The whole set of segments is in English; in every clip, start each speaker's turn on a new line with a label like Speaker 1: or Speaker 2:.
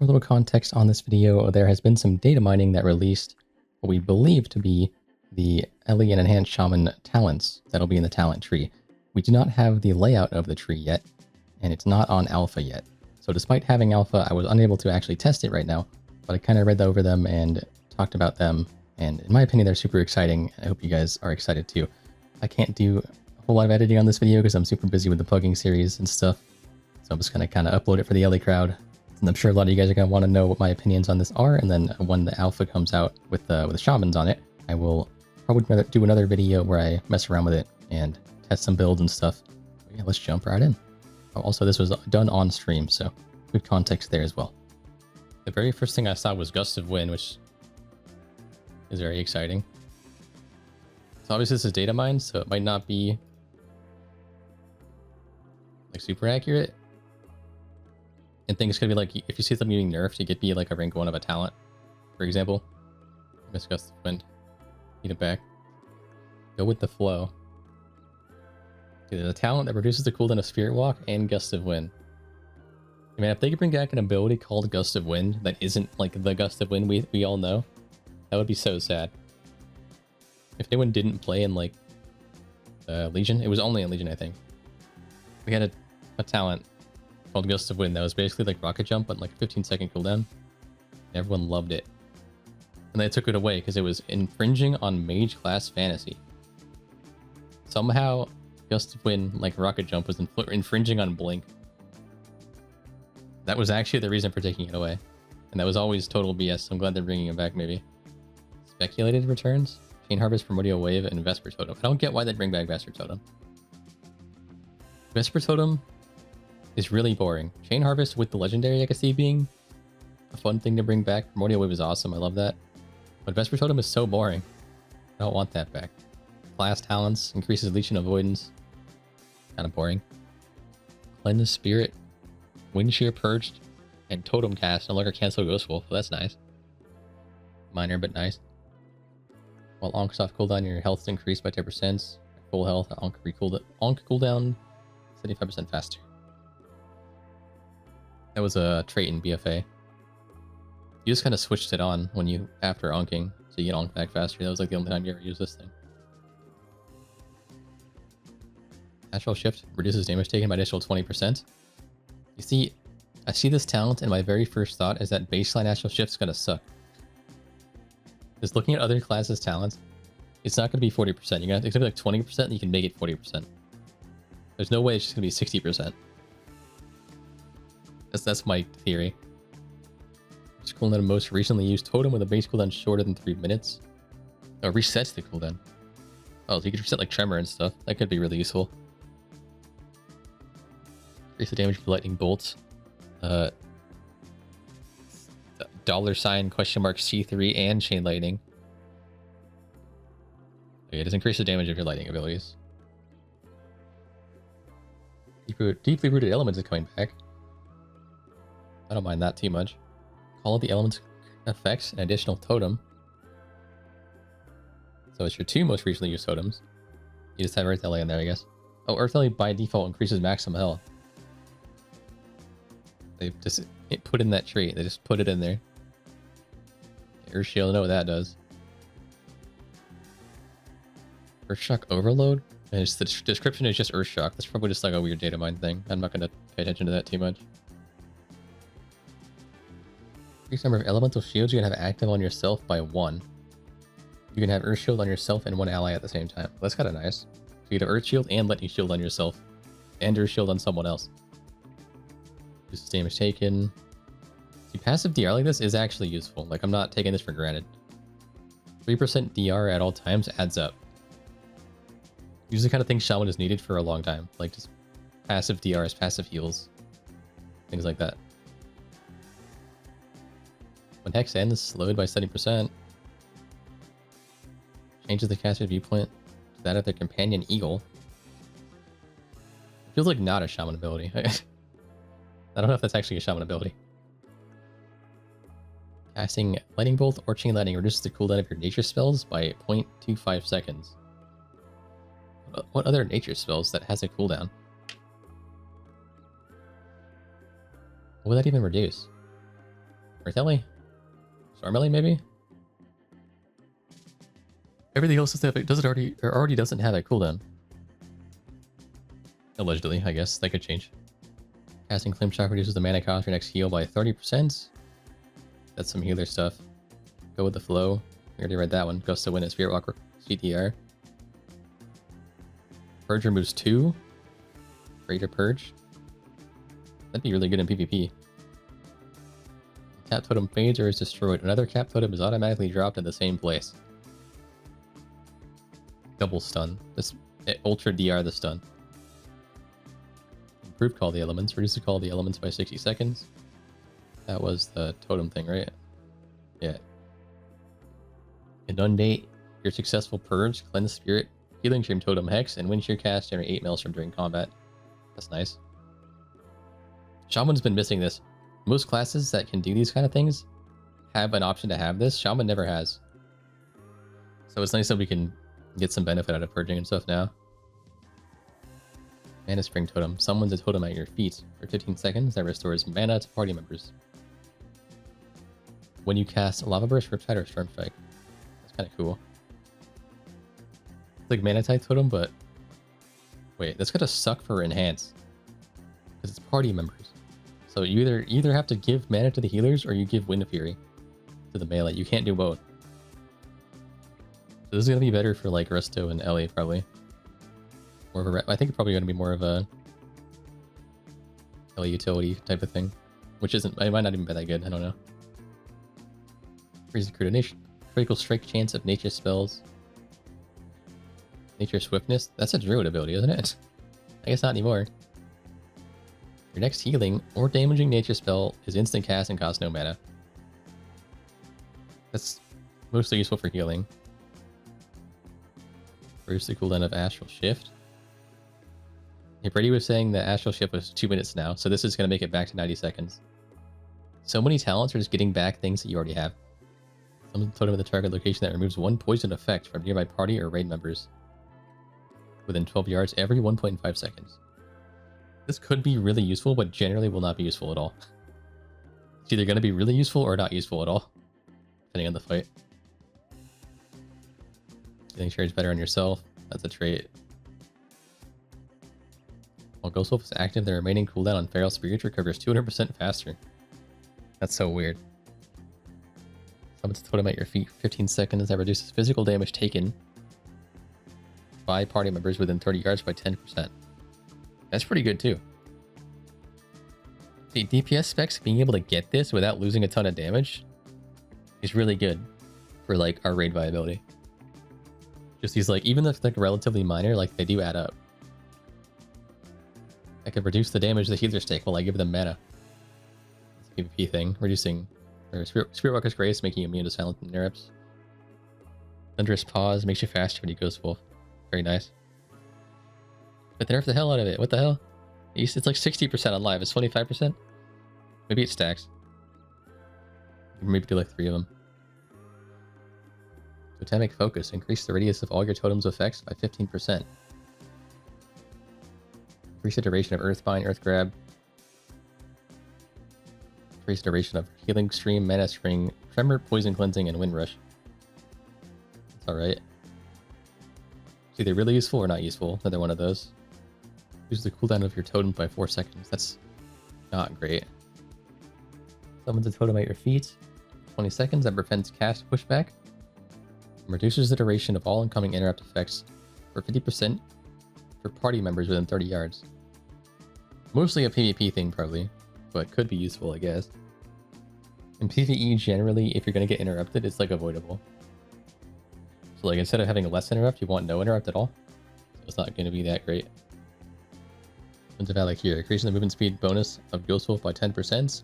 Speaker 1: For a little context on this video, there has been some data mining that released what we believe to be the Ele and Enhanced Shaman talents that'll be in the talent tree. We do not have the layout of the tree yet, and it's not on alpha yet. So despite having alpha, I was unable to actually test it right now, but I kind of read over them and talked about them, and in my opinion, they're super exciting. I hope you guys are excited too. I can't do a whole lot of editing on this video because I'm super busy with the plugging series and stuff, so I'm just going to kind of upload it for the Ele crowd. And I'm sure a lot of you guys are going to want to know what my opinions on this are, and then when the alpha comes out with the shamans on it, I will probably do another video where I mess around with it and test some builds and stuff. But yeah, let's jump right in. Also, this was done on stream, so good context there as well. The very first thing I saw was Gust of Wind, which is very exciting. So obviously this is Datamined, so it might not be like super accurate. And things could be like, if you see something getting nerfed, it could be like a rank 1 of a talent, for example. Miss Gust of Wind. Need it back. Go with the flow. Okay, there's a talent that reduces the cooldown of Spirit Walk and Gust of Wind. I mean, if they could bring back an ability called Gust of Wind that isn't like the Gust of Wind we all know, that would be so sad. If anyone didn't play in like Legion, it was only in Legion, I think. We had a talent called Gust of Wind that was basically like Rocket Jump, but like a 15-second cooldown. And everyone loved it. And they took it away because it was infringing on Mage class fantasy. Somehow, Gust of Wind, like Rocket Jump, was infringing on Blink. That was actually the reason for taking it away. And that was always total BS, so I'm glad they're bringing it back, maybe. Speculated returns? Chain Harvest, Primordial Wave, and Vesper Totem. I don't get why they bring back Vesper Totem. Vesper Totem is really boring. Chain Harvest with the Legendary I could see being a fun thing to bring back. Primordial Wave is awesome, I love that. But Vesper Totem is so boring. I don't want that back. Class Talents, increases Leech and Avoidance. Kind of boring. Cleanse Spirit, Wind Shear Purged, and Totem Cast. No longer cancel Ghost Wolf, so that's nice. Minor, but nice. While Ank's off cooldown, your health is increased by 10%. At full health, Ankh cooldown 75% faster. That was a trait in BFA. You just kind of switched it on when you after Anking, so you get Ankh back faster. That was like the only time you ever used this thing. Natural Shift reduces damage taken by additional 20%. You see, I see this talent, and my very first thought is that baseline Natural Shift's gonna suck. Just looking at other classes' talents, it's not gonna be 40%. It's gonna be like 20%, and you can make it 40%. There's no way it's just gonna be 60%. That's my theory. It's cooldown of most recently used totem with a base cooldown shorter than 3 minutes. Oh, resets the cooldown. Oh, so you could reset like Tremor and stuff. That could be really useful. Increase the damage with lightning bolts. $sign $C3 and Chain Lightning. Okay, it does increase the damage of your lightning abilities. Deeply Rooted Elements is coming back. I don't mind that too much. Call the elements effects an additional totem. So it's your 2 most recently used totems. You just have Earth LA in there, I guess. Oh, Earth LA by default increases maximum health. They just put in that trait. They just put it in there. Earth Shield, I know what that does. Earthshock Overload? And the description is just Earthshock. That's probably just like a weird data mine thing. I'm not going to pay attention to that too much. Increase number of elemental shields you can have active on yourself by 1. You can have Earth Shield on yourself and 1 ally at the same time. That's kind of nice. So you can have Earth Shield and Lightning Shield on yourself. And Earth Shield on someone else. Reduces damage taken. See, passive DR like this is actually useful. Like, I'm not taking this for granted. 3% DR at all times adds up. Usually the kind of thing Shaman is needed for a long time. Like, just passive DRs, passive heals. Things like that. When Hex ends, slowed by 70%. Changes the caster's viewpoint to that of their companion Eagle. Feels like not a Shaman ability. I don't know if that's actually a Shaman ability. Casting Lightning Bolt or Chain Lightning reduces the cooldown of your nature spells by 0.25 seconds. What other nature spells that has a cooldown? What would that even reduce? Earth Ellie? Storm Ellie, maybe? Everything else doesn't already doesn't have a cooldown. Allegedly, I guess. That could change. Casting Flame Shock reduces the mana cost of your next heal by 30%. That's some healer stuff. Go with the flow. We already read that one. Gust of Wind and Spirit Walk CTR. Purge removes 2. Greater Purge. That'd be really good in PvP. Cap totem fades or is destroyed. Another cap totem is automatically dropped in the same place. Double stun. This ultra DR the stun. Improve Call the Elements. Reduce the Call the Elements by 60 seconds. That was the totem thing, right? Yeah. Inundate your successful Purge, Cleanse Spirit, Healing Stream Totem Hex, and Wind Shear Cast generate 8 Maelstrom during combat. That's nice. Shaman's been missing this. Most classes that can do these kind of things have an option to have this. Shaman never has. So it's nice that we can get some benefit out of purging and stuff now. Mana Spring Totem. Summons a totem at your feet for 15 seconds that restores mana to party members. When you cast Lava Burst, Riptide, or Storm Strike. That's kind of cool. It's like Mana Tide Totem, but... Wait, that's gotta suck for Enhance. Because it's party members. So you either have to give mana to the healers, or you give Wind Fury to the melee. You can't do both. So this is gonna be better for like Resto and Ellie, probably. More of a, I think it's probably gonna be more of a Ellie utility type of thing, which isn't. It might not even be that good. I don't know. Freeze the critical strike chance of nature spells. Nature Swiftness. That's a druid ability, isn't it? I guess not anymore. Your next healing or damaging nature spell is instant cast and costs no mana. That's mostly useful for healing. Reduce the cooldown of Astral Shift. Yeah, Brady was saying that Astral Shift was 2 minutes now, so this is going to make it back to 90 seconds. So many talents are just getting back things that you already have. Summon the totem at the target location that removes 1 poison effect from nearby party or raid members within 12 yards every 1.5 seconds. This could be really useful, but generally will not be useful at all. It's either going to be really useful or not useful at all, depending on the fight. Healing charge better on yourself. That's a trait. While Ghost Wolf is active, the remaining cooldown on Feral Spirit recovers 200% faster. That's so weird. Summons a totem at your feet 15 seconds that reduces physical damage taken by party members within 30 yards by 10%. That's pretty good too. See, DPS specs, being able to get this without losing a ton of damage is really good for like our raid viability. Just these like, even if they're relatively minor, like they do add up. I could reduce the damage the healers take while I give them mana. It's a PvP thing. Reducing Spirit Walker's Grace, making you immune to silent interrupts. Thunderous Pause makes you faster when you Ghost Wolf. Very nice. But they nerf the hell out of it. What the hell? It's like 60% on live. It's 25%? Maybe it stacks. Maybe do like 3 of them. Totemic Focus. Increase the radius of all your totem's effects by 15%. Increase the duration of Earthbind, Earth Grab. Increase the duration of Healing Stream, Mana Spring, Tremor, Poison Cleansing, and Wind Rush. That's alright. It's either really useful or not useful. Another one of those. Use the cooldown of your totem by 4 seconds. That's not great. Summons a totem at your feet. 20 seconds that prevents cast pushback. And reduces the duration of all incoming interrupt effects for 50% for party members within 30 yards. Mostly a PvP thing probably, but could be useful I guess. In PvE generally, if you're going to get interrupted, it's like avoidable. So like instead of having less interrupt, you want no interrupt at all. So it's not going to be that great. Winds of Valak here, increasing the movement speed bonus of Ghost Wolf by 10%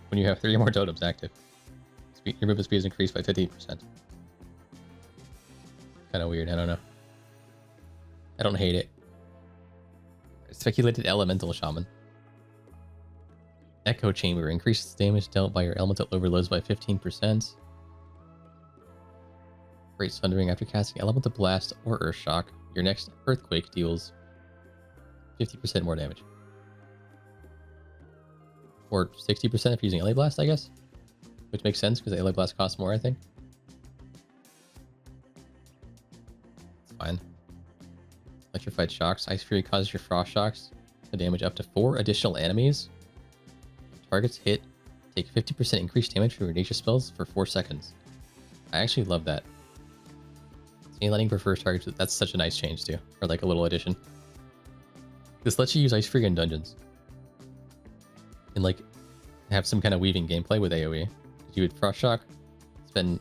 Speaker 1: when you have 3 or more totems active. Your movement speed is increased by 15%. Kind of weird, I don't know. I don't hate it. Speculated Elemental Shaman. Echo Chamber, increases damage dealt by your elemental overloads by 15%. Great Sundering, after casting Elemental Blast or Earth Shock, your next Earthquake deals 50% more damage. Or 60% if you're using LA Blast, I guess? which makes sense because the LA Blast costs more, I think. It's fine. Electrified shocks. Ice Fury causes your frost shocks to damage up to 4 additional enemies. Targets hit take 50% increased damage from your nature spells for 4 seconds. I actually love that. Chain Lightning for first targets, that's such a nice change too, or like a little addition. This lets you use Ice Fury in dungeons. And like, have some kind of weaving gameplay with AoE. You would Frost Shock, spend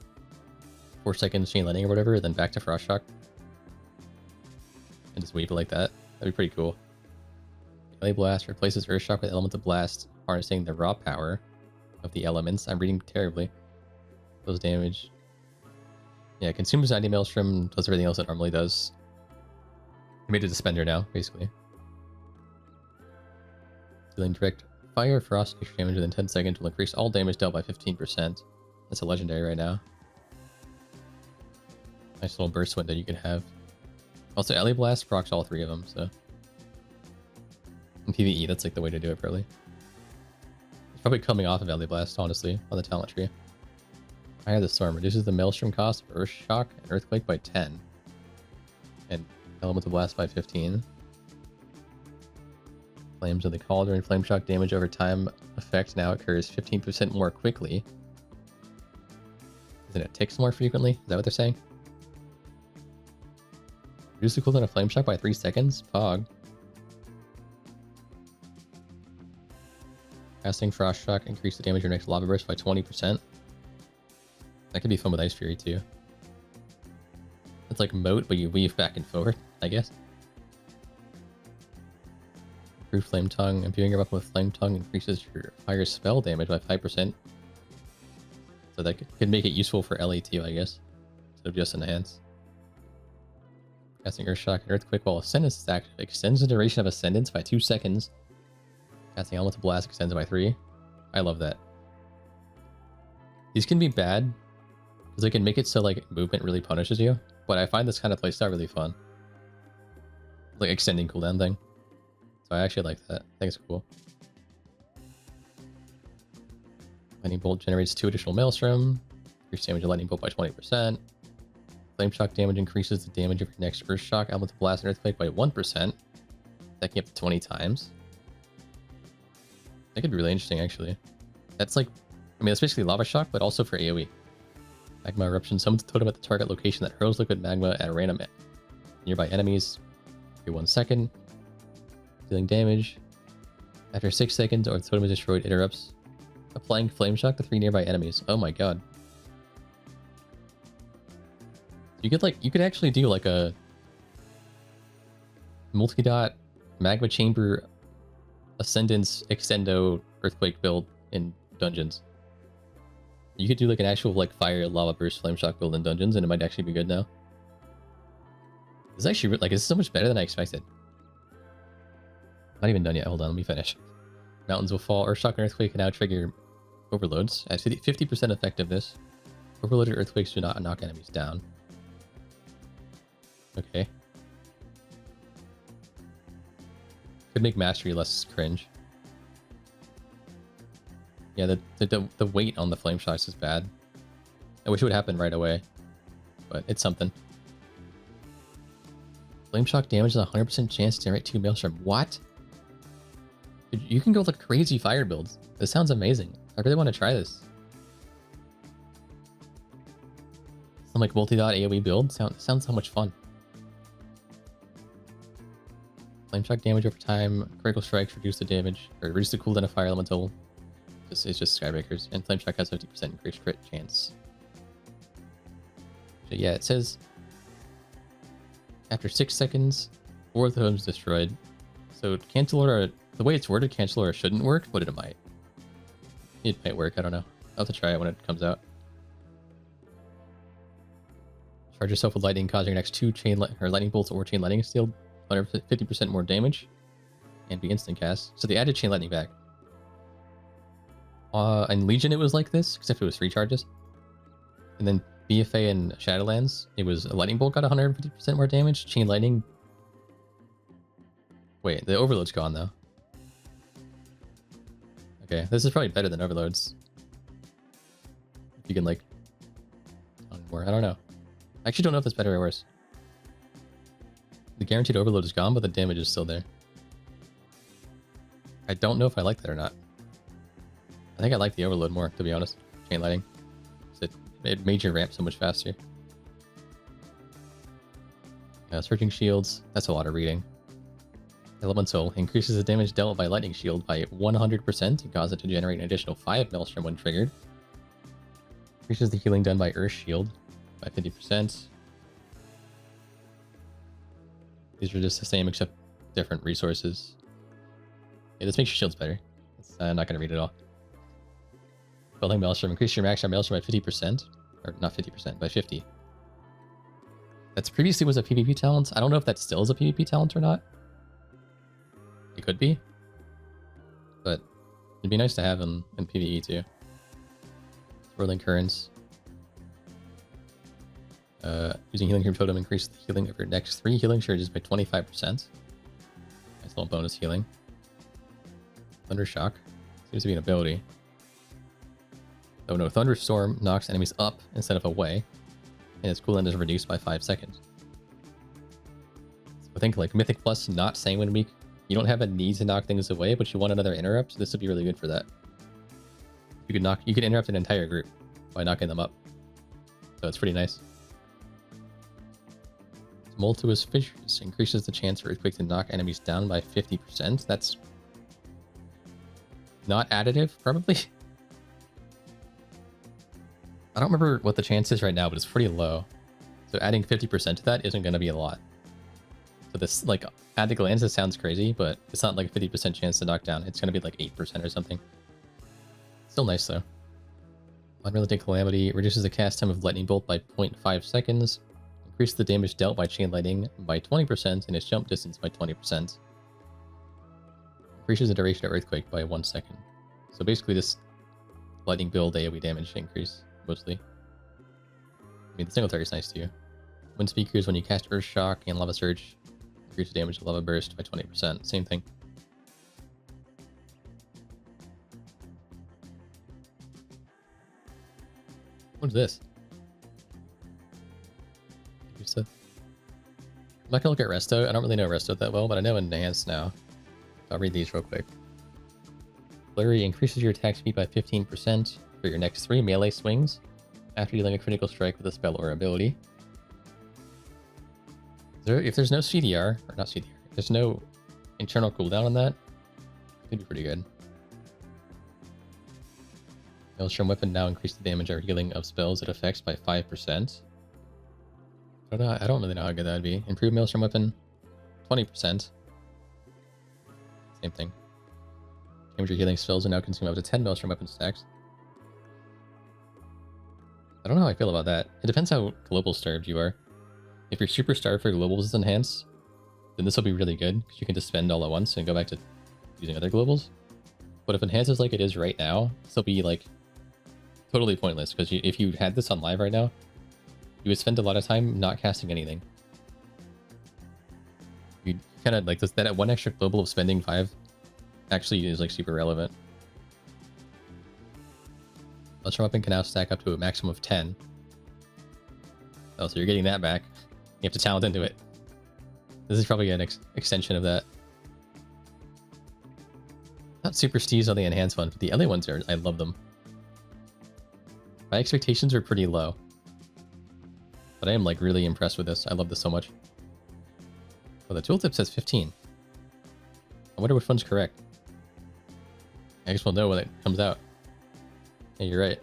Speaker 1: 4 seconds Chain Lightning or whatever, then back to Frost Shock. And just weave it like that. That'd be pretty cool. Melee Blast replaces Earth Shock with Elemental Blast, harnessing the raw power of the elements. I'm reading terribly. Those damage. Yeah, consumes 90 Maelstrom, does everything else it normally does. I made it a spender now, basically. Dealing direct fire, frost, extra damage within 10 seconds will increase all damage dealt by 15%. That's a legendary right now. Nice little burst wind that you can have. Also, Alley Blast procs all 3 of them, so. In PvE, that's like the way to do it, probably. It's probably coming off of Alley Blast, honestly, on the talent tree. Eye of the Storm reduces the Maelstrom cost of Earth Shock and Earthquake by 10. And Elemental Blast by 15. Flames of the Cauldron. Flame Shock damage over time effect now occurs 15% more quickly. Isn't it ticks more frequently? Is that what they're saying? Reduce the cooldown of Flame Shock by 3 seconds? Pog. Casting Frost Shock, increase the damage of your next Lava Burst by 20%. That could be fun with Ice Fury too. It's like Moat, but you weave back and forward, I guess. Improve Flame Tongue. Imbuing your weapon with Flame Tongue increases your fire spell damage by 5%. So that could make it useful for LE too, I guess. Instead of just Enhance. Casting Earth Shock and Earthquake while Ascendance is active extends the duration of Ascendance by 2 seconds. Casting Elemental Blast extends by 3. I love that. These can be bad, because they can make it so like movement really punishes you, but I find this kind of playstyle really fun. Like extending cooldown thing. So I actually like that. I think it's cool. Lightning Bolt generates 2 additional Maelstrom. Increase damage of Lightning Bolt by 20%. Flame Shock damage increases the damage of your next Earth Shock, Elemental Blast, and Earthquake by 1%. Stacking up to 20 times. That could be really interesting, actually. That's like, I mean, it's basically Lava Shock, but also for AoE. Magma Eruption summons a totem at the target location that hurls liquid magma at random nearby enemies every 1 second, dealing damage. After 6 seconds or the totem is destroyed, it erupts, applying Flame Shock to 3 nearby enemies. Oh my god. You could actually do like a multi-dot magma chamber Ascendance Extendo Earthquake build in dungeons. You could do like an actual like fire lava burst flame shock build in dungeons, and it might actually be good now. It's actually like it's so much better than I expected. Not even done yet. Hold on, let me finish. Mountains will fall. Earth shock and earthquake can now trigger overloads at 50% effectiveness. Overloaded earthquakes do not knock enemies down. Okay. Could make mastery less cringe. Yeah, the weight on the flame shocks is bad. I wish it would happen right away, but it's something. Flame shock damage is a 100% chance to generate 2 Maelstrom. What? Dude, you can go with crazy fire builds. This sounds amazing. I really want to try this. Some like multi-dot AoE build sounds so much fun. Flame shock damage over time. Critical strikes reduce the damage, or reduce the cooldown of fire elemental. It's just Skybreakers, and Flame Shock has 50% increased crit chance. So yeah, it says after 6 seconds, 4 of the homes destroyed. So Cancel Order, the way it's worded, Cancel Order shouldn't work, but it might. It might work, I don't know. I'll have to try it when it comes out. Charge yourself with lightning, causing your next 2 lightning bolts or chain lightning to deal 150% more damage, and be instant cast. So they added chain lightning back. In Legion it was like this, except it was 3 charges. And then BFA and Shadowlands, it was a lightning bolt got 150% more damage. Chain lightning. Wait, the overload's gone though. Okay, this is probably better than overloads. If you can like more, I don't know. I actually don't know if that's better or worse. The guaranteed overload is gone, but the damage is still there. I don't know if I like that or not. I think I like the overload more, to be honest. Chain lighting. It made your ramp so much faster. Searching shields. That's a lot of reading. Elemental increases the damage dealt by lightning shield by 100% and causes it to generate an additional 5 Maelstrom when triggered. Increases the healing done by Earth Shield by 50%. These are just the same except different resources. Yeah, this makes your shields better. I'm not going to read it all. Building Maelstrom. Increase your max Maelstrom by 50%. Or not 50%, by 50. That's previously was a PvP talent. I don't know if that still is a PvP talent or not. It could be. But it'd be nice to have in PvE too. Swirling Currents. Using Healing Cream Totem increases the healing of your next 3 healing charges by 25%. Nice little bonus healing. Thunder Shock. Seems to be an ability. Oh no, Thunderstorm knocks enemies up instead of away. And its cooldown is reduced by 5 seconds. So I think like Mythic Plus, not Sanguine Weak. You don't have a need to knock things away, but you want another interrupt. This would be really good for that. You could interrupt an entire group by knocking them up. So it's pretty nice. Tumultuous Fissures increases the chance for Earthquake to knock enemies down by 50%. That's not additive, probably. I don't remember what the chance is right now, but it's pretty low. So adding 50% to that isn't going to be a lot. So this, like, at a glance, it sounds crazy, but it's not like a 50% chance to knock down. It's going to be like 8% or something. Still nice, though. Unrelated Calamity reduces the cast time of Lightning Bolt by 0.5 seconds. Increases the damage dealt by Chain Lightning by 20% and its jump distance by 20%. Increases the duration of Earthquake by 1 second. So basically this lightning build AoE damage increase, mostly. I mean, the Singletary is nice too. Wind Speakers, when you cast Earth Shock and Lava Surge, increase the damage of Lava Burst by 20%. Same thing. What's this? I'm not gonna look at Resto. I don't really know Resto that well, but I know Enhanced now. I'll read these real quick. Flurry increases your attack speed by 15% for your next 3 melee swings after dealing a critical strike with a spell or ability. If there's no CDR, or not CDR, if there's no internal cooldown on that, it could be pretty good. Maelstrom Weapon now increases the damage or healing of spells it affects by 5%. I don't really know how good that would be. Improved Maelstrom Weapon, 20%. Same thing. Damage or healing spells are now consume up to 10 Maelstrom Weapon stacks. I don't know how I feel about that. It depends how global starved you are. If you're super starved for globals enhance, then this will be really good, because you can just spend all at once and go back to using other globals. But if enhance is like it is right now, this will be like totally pointless, because if you had this on live right now, you would spend a lot of time not casting anything. You'd kind of like this, that one extra global of spending 5 actually is like super relevant. Maelstrom Weapon can now stack up to a maximum of 10. Oh, so you're getting that back. You have to talent into it. This is probably an extension of that. Not super steez on the enhanced one, but the LA ones are, I love them. My expectations are pretty low. But I am like really impressed with this. I love this so much. Oh, the tooltip says 15. I wonder which one's correct. I guess we'll know when it comes out. Yeah, you're right.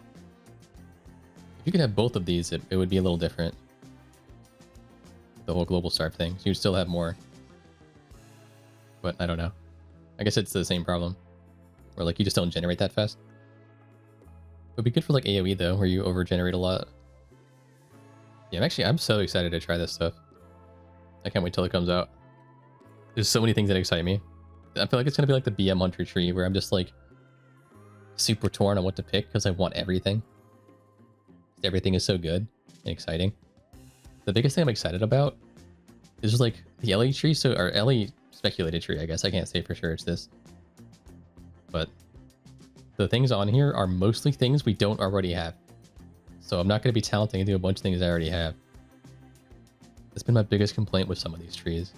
Speaker 1: If you could have both of these, it would be a little different. The whole global starve thing. So you'd still have more. But I don't know. I guess it's the same problem. Or like you just don't generate that fast. It would be good for like AoE though, where you over-generate a lot. Yeah, I'm so excited to try this stuff. I can't wait till it comes out. There's so many things that excite me. I feel like it's gonna be like the BM Hunter tree, where I'm just like super torn on what to pick because I want everything. Everything is so good and exciting. The biggest thing I'm excited about is just like the LE tree, or LE speculated tree, I guess. I can't say for sure it's this. But the things on here are mostly things we don't already have. So I'm not going to be talenting into a bunch of things I already have. That's been my biggest complaint with some of these trees.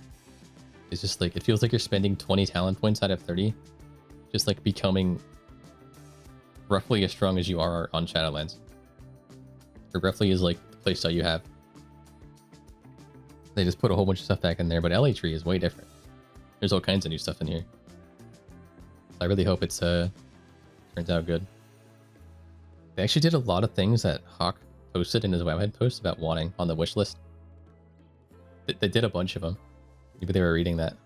Speaker 1: It's just like, it feels like you're spending 20 talent points out of 30. Just like becoming roughly as strong as you are on Shadowlands. Or roughly is like the playstyle you have. They just put a whole bunch of stuff back in there, but LA Tree is way different. There's all kinds of new stuff in here. I really hope it's turns out good. They actually did a lot of things that Hawk posted in his webhead post about wanting on the wish list. They did a bunch of them. Maybe they were reading that.